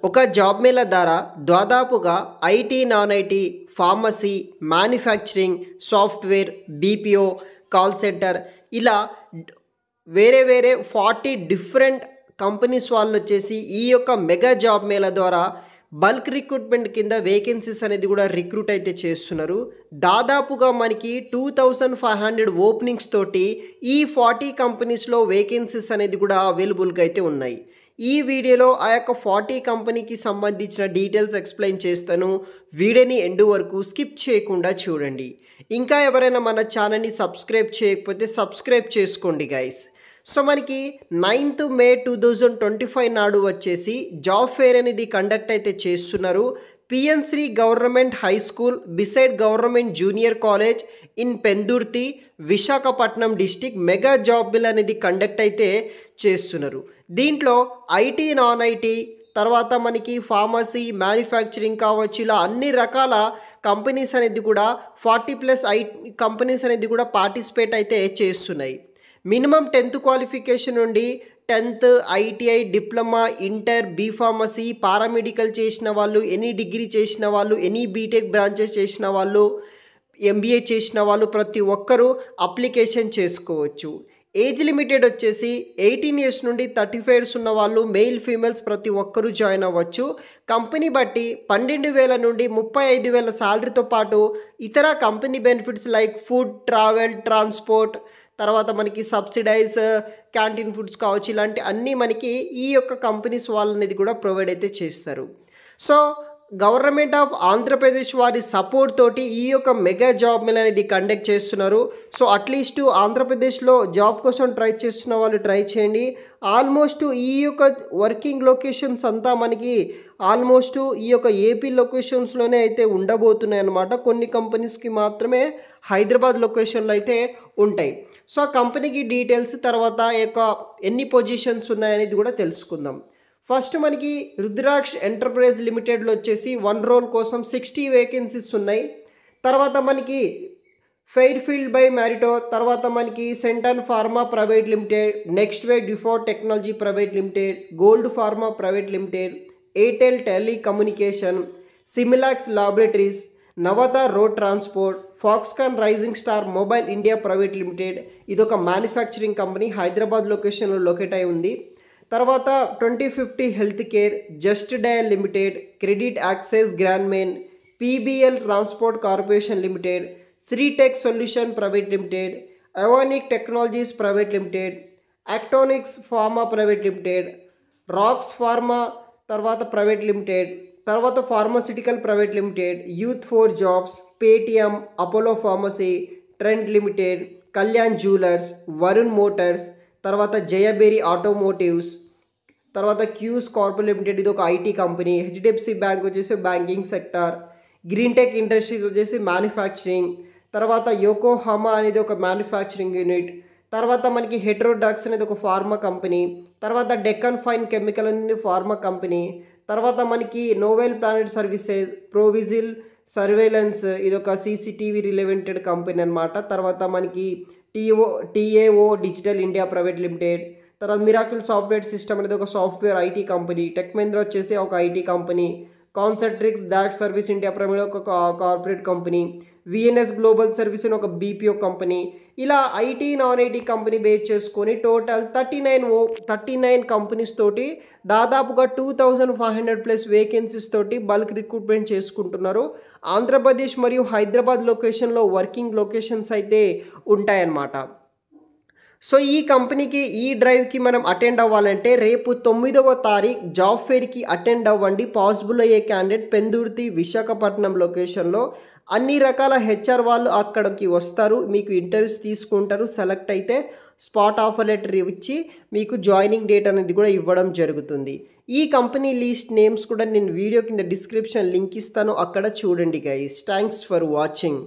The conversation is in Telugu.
ఒక జాబ్ మేళా ద్వారా దాదాపుగా IT, non IT, pharmacy, manufacturing, software, BPO, call centre ఇలా వేరే వేరే 40 డిఫరెంట్ కంపెనీస్ వాళ్ళు వచ్చేసి ఈ యొక్క మెగా జాబ్ మేళా ద్వారా బల్క్ రిక్రూట్మెంట్ కింద వేకెన్సీస్ అనేది కూడా రిక్రూట్ అయితే చేస్తున్నారు. దాదాపుగా మనకి 2500 ఓపెనింగ్స్ తోటి ఈ 40 కంపెనీస్లో వేకెన్సీస్ అనేది కూడా అవైలబుల్గా అయితే ఉన్నాయి. ఈ వీడియోలో ఆ యొక్క 40 కంపెనీకి సంబంధించిన డీటెయిల్స్ ఎక్స్ప్లెయిన్ చేస్తాను. వీడియోని ఎండ్ వరకు స్కిప్ చేయకుండా చూడండి. ఇంకా ఎవరైనా మన ఛానల్ని సబ్స్క్రైబ్ చేయకపోతే సబ్స్క్రైబ్ చేసుకోండి గైస్. సో మనకి 9th May 2025 నాడు వచ్చేసి జాబ్ ఫేర్ అనేది కండక్ట్ అయితే చేస్తున్నారు. PN Shri government high school beside government junior college in Pendurthi, Visakhapatnam district mega job బిల్ అనేది కండక్ట్ అయితే చేస్తున్నారు. దీంట్లో ఐటీ, నాన్ ఐటీ, తర్వాత మనకి ఫార్మసీ, మ్యానుఫ్యాక్చరింగ్ కావచ్చు, ఇలా అన్ని రకాల కంపెనీస్ అనేది కూడా 40+ కంపెనీస్ అనేది కూడా పార్టిసిపేట్ అయితే చేస్తున్నాయి. మినిమం 10th క్వాలిఫికేషన్ నుండి 10th, ITI, diploma, inter, B pharmacy, paramedical చేసిన వాళ్ళు, ఎనీ డిగ్రీ చేసిన వాళ్ళు, ఎనీ బీటెక్ బ్రాంచెస్ చేసిన వాళ్ళు, ఎంబీఏ చేసిన వాళ్ళు ప్రతి ఒక్కరూ అప్లికేషన్ చేసుకోవచ్చు. ఏజ్ లిమిటెడ్ వచ్చేసి 18 years నుండి 35 years ఉన్న వాళ్ళు, మెయిల్ ఫీమేల్స్ ప్రతి ఒక్కరూ జాయిన్ అవ్వచ్చు. కంపెనీ బట్టి 12,000 నుండి 35,000 శాలరీతో పాటు ఇతర company benefits like food, travel, transport, తర్వాత మనకి సబ్సిడైజ్ క్యాంటీన్ ఫుడ్స్ కావచ్చు, ఇలాంటి అన్నీ మనకి ఈ యొక్క కంపెనీస్ వాళ్ళు అనేది కూడా ప్రొవైడ్ అయితే చేస్తారు. సో గవర్నమెంట్ ఆఫ్ ఆంధ్రప్రదేశ్ వారి సపోర్ట్ తోటి ఈ యొక్క మెగా జాబ్ మేళా అనేది కండక్ట్ చేస్తున్నారు. సో అట్లీస్ట్ ఆంధ్రప్రదేశ్లో జాబ్ కోసం ట్రై చేస్తున్న వాళ్ళు ట్రై చేయండి. ఆల్మోస్ట్ ఈ యొక్క వర్కింగ్ లొకేషన్స్ అంతా మనకి ఆల్మోస్ట్ ఈ యొక్క ఏపీ లొకేషన్స్లోనే అయితే ఉండబోతున్నాయి అన్నమాట. కొన్ని కంపెనీస్కి మాత్రమే హైదరాబాద్ లొకేషన్లో అయితే ఉంటాయి. సో ఆ కంపెనీకి డీటెయిల్స్, తర్వాత యొక్క ఎన్ని పొజిషన్స్ ఉన్నాయనేది కూడా తెలుసుకుందాం. ఫస్ట్ మనకి రుద్రాక్ష్ ఎంటర్ప్రైజ్ లిమిటెడ్లో వచ్చేసి 1 role కోసం 60 వేకెన్సీస్ ఉన్నాయి. తర్వాత మనకి ఫెయిర్ఫీల్డ్ బై మ్యారిటో, తర్వాత మనకి Centon pharma private limited, next way default technology private limited, gold pharma private limited, Airtel telecommunication, Similax laboratories, Navata road transport, Foxconn rising star mobile India private limited. ఇదొక మ్యానుఫ్యాక్చరింగ్ కంపెనీ, హైదరాబాద్ లొకేషన్లో లొకేట్ అయి ఉంది. తర్వాత 2050 health care, just dial limited, credit access Grameen, PBL transport corporation limited, Sritech solution private limited, Avonik technologies private limited, Actonix pharma private limited, Rax pharma తర్వాత ప్రైవేట్ లిమిటెడ్, తర్వాత pharmaceutical private limited, youth four jobs, Paytm, Apollo pharmacy, trend limited, Kalyan jewellers, Varun Motors, తర్వాత జయబేరి ఆటోమోటివ్స్, తర్వాత క్యూస్ కార్పొ లిమిటెడ్, ఇది ఒక ఐటీ కంపెనీ, హెచ్డిఎఫ్సి బ్యాంక్ వచ్చేసి banking sector, green tech industries వచ్చేసి మ్యానుఫ్యాక్చరింగ్, తర్వాత యోకోహామా అనేది ఒక మ్యానుఫ్యాక్చరింగ్ యూనిట్, తర్వాత మనకి హెట్రోడాక్స్ అనేది ఒక ఫార్మా కంపెనీ, తర్వాత డెక్కన్ ఫైన్ కెమికల్ అనేది ఫార్మా కంపెనీ, తర్వాత మనకి novel planet services, Provigil surveillance, ఇది ఒక సీసీటీవీ రిలేటెడ్ కంపెనీ అనమాట. తర్వాత మనకి TAO digital India private limited, తర్వాత మిరాకిల్ సాఫ్ట్వేర్ సిస్టమ్ అనేది ఒక software IT company, tech Mahindra వచ్చేసి ఒక IT company, Concentrix that service India private ఒక corporate company, VNS global service అని ఒక బీపీఓ కంపెనీ. ఇలా IT, non IT company base చేసుకొని టోటల్ 39 కంపెనీస్ తోటి దాదాపుగా 2500+ వేకెన్సీస్ తోటి బల్క్ రిక్రూట్మెంట్ చేసుకుంటున్నారు. ఆంధ్రప్రదేశ్ మరియు హైదరాబాద్ లొకేషన్లో వర్కింగ్ లొకేషన్స్ అయితే ఉంటాయన్నమాట. సో ఈ కంపెనీకి, ఈ డ్రైవ్కి మనం అటెండ్ అవ్వాలంటే రేపు 9వ తారీఖు జాబ్ ఫేర్కి అటెండ్ అవ్వండి. పాసిబుల్ అయ్యే క్యాండిడేట్ పెందుర్తి, విశాఖపట్నం లొకేషన్లో అన్ని రకాల హెచ్ఆర్ వాళ్ళు అక్కడికి వస్తారు, మీకు ఇంటర్వ్యూస్ తీసుకుంటారు. సెలెక్ట్ అయితే స్పాట్ ఆఫర్ లెటర్ ఇచ్చి మీకు జాయినింగ్ డేట్ అనేది కూడా ఇవ్వడం జరుగుతుంది. ఈ కంపెనీ లిస్ట్ నేమ్స్ కూడా నేను వీడియో కింద డిస్క్రిప్షన్ లింక్ ఇస్తాను, అక్కడ చూడండి గైస్. Thanks for watching.